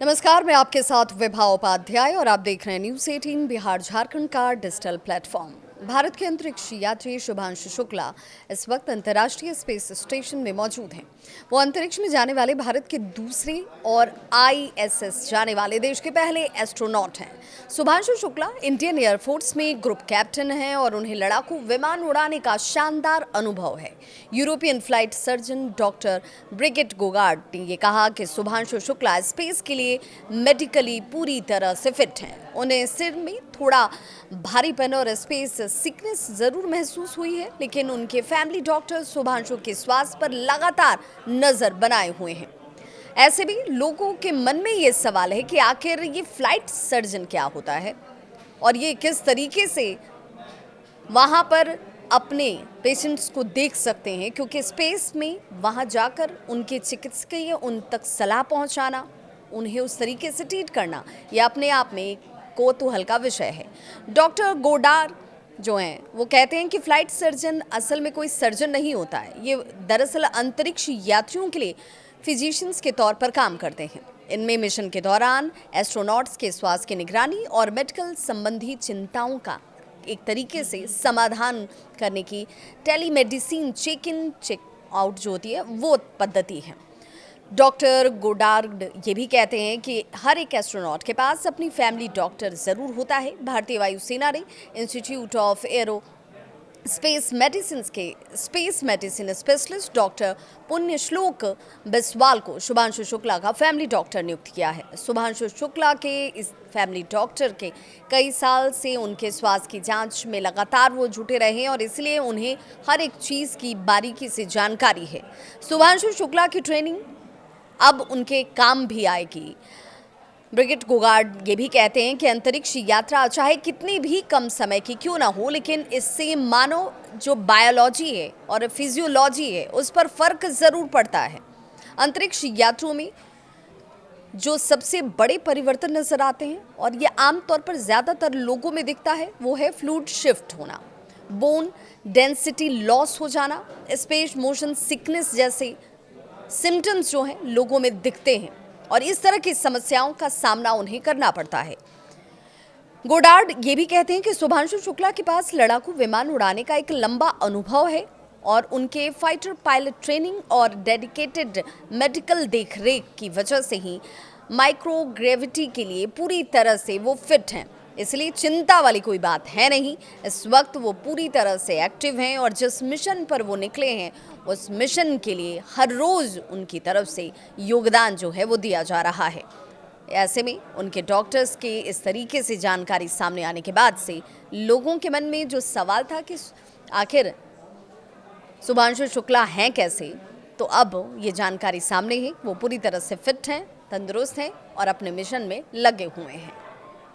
नमस्कार, मैं आपके साथ विभा उपाध्याय और आप देख रहे हैं न्यूज़ 18 बिहार झारखंड का डिजिटल प्लेटफॉर्म। भारत के अंतरिक्ष यात्री शुभांशु शुक्ला इस वक्त अंतर्राष्ट्रीय स्पेस स्टेशन में मौजूद हैं। वो अंतरिक्ष में जाने वाले भारत के दूसरे और आईएसएस जाने वाले देश के पहले एस्ट्रोनॉट हैं। शुभांशु शुक्ला इंडियन एयरफोर्स में ग्रुप कैप्टन हैं और उन्हें लड़ाकू विमान उड़ाने का शानदार अनुभव है। European flight surgeon doctor Brigitte Godard ने ये कहा कि शुभांशु शुक्ला स्पेस के लिए मेडिकली पूरी तरह से फिट हैं। उन्हें सिर में थोड़ा भारीपन और स्पेस सिकनेस जरूर महसूस हुई है, लेकिन उनके फैमिली डॉक्टर शुभांशु के स्वास्थ्य पर लगातार नजर बनाए हुए हैं। ऐसे भी लोगों के मन में ये सवाल है कि आखिर ये फ्लाइट सर्जन क्या होता है और ये किस तरीके से वहाँ पर अपने पेशेंट्स को देख सकते हैं, क्योंकि स्पेस में वहाँ जाकर उनके चिकित्सकीय उन तक सलाह पहुँचाना, उन्हें उस तरीके से ट्रीट करना, यह अपने आप में एक कौतूहल का विषय है। डॉक्टर गोडार जो हैं वो कहते हैं कि फ्लाइट सर्जन असल में कोई सर्जन नहीं होता है। ये दरअसल अंतरिक्ष यात्रियों के लिए फिजिशियंस के तौर पर काम करते हैं। इनमें मिशन के दौरान एस्ट्रोनॉट्स के स्वास्थ्य की निगरानी और मेडिकल संबंधी चिंताओं का एक तरीके से समाधान करने की telemedicine check in check out जो होती है वो पद्धति है। डॉक्टर गोडार्ड ये भी कहते हैं कि हर एक एस्ट्रोनॉट के पास अपनी फैमिली डॉक्टर ज़रूर होता है। भारतीय वायुसेना ने institute of arrow space medicine specialist doctor पुण्यश्लोक बिस्वाल को शुभांशु शुक्ला का फैमिली डॉक्टर नियुक्त किया है। शुभांशु शुक्ला के इस फैमिली डॉक्टर के कई साल से उनके स्वास्थ्य की जांच में लगातार वो जुटे रहे और इसलिए उन्हें हर एक चीज़ की बारीकी से जानकारी है। शुभांशु शुक्ला की ट्रेनिंग अब उनके काम भी आएगी। ब्रिगिट गोगार्ड ये भी कहते हैं कि अंतरिक्ष यात्रा चाहे कितनी भी कम समय की क्यों ना हो, लेकिन इससे मानव जो बायोलॉजी है और फिजियोलॉजी है उस पर फर्क ज़रूर पड़ता है। अंतरिक्ष यात्रियों में जो सबसे बड़े परिवर्तन नजर आते हैं और ये आमतौर पर ज़्यादातर लोगों में दिखता है वो है फ्लूइड शिफ्ट होना, बोन डेंसिटी लॉस हो जाना, स्पेस मोशन सिकनेस जैसे सिम्टम्स जो हैं लोगों में दिखते हैं और इस तरह की समस्याओं का सामना उन्हें करना पड़ता है। गोडार्ड ये भी कहते हैं कि शुभांशु शुक्ला के पास लड़ाकू विमान उड़ाने का एक लंबा अनुभव है और उनके फाइटर पायलट ट्रेनिंग और डेडिकेटेड मेडिकल देखरेख की वजह से ही माइक्रोग्रेविटी के लिए पूरी तरह से वो फिट हैं। इसलिए चिंता वाली कोई बात है नहीं। इस वक्त वो पूरी तरह से एक्टिव हैं और जिस मिशन पर वो निकले हैं उस मिशन के लिए हर रोज़ उनकी तरफ से योगदान जो है वो दिया जा रहा है। ऐसे में उनके डॉक्टर्स के इस तरीके से जानकारी सामने आने के बाद से लोगों के मन में जो सवाल था कि आखिर शुभांशु शुक्ला हैं कैसे, तो अब ये जानकारी सामने है। वो पूरी तरह से फिट हैं, तंदुरुस्त हैं और अपने मिशन में लगे हुए हैं।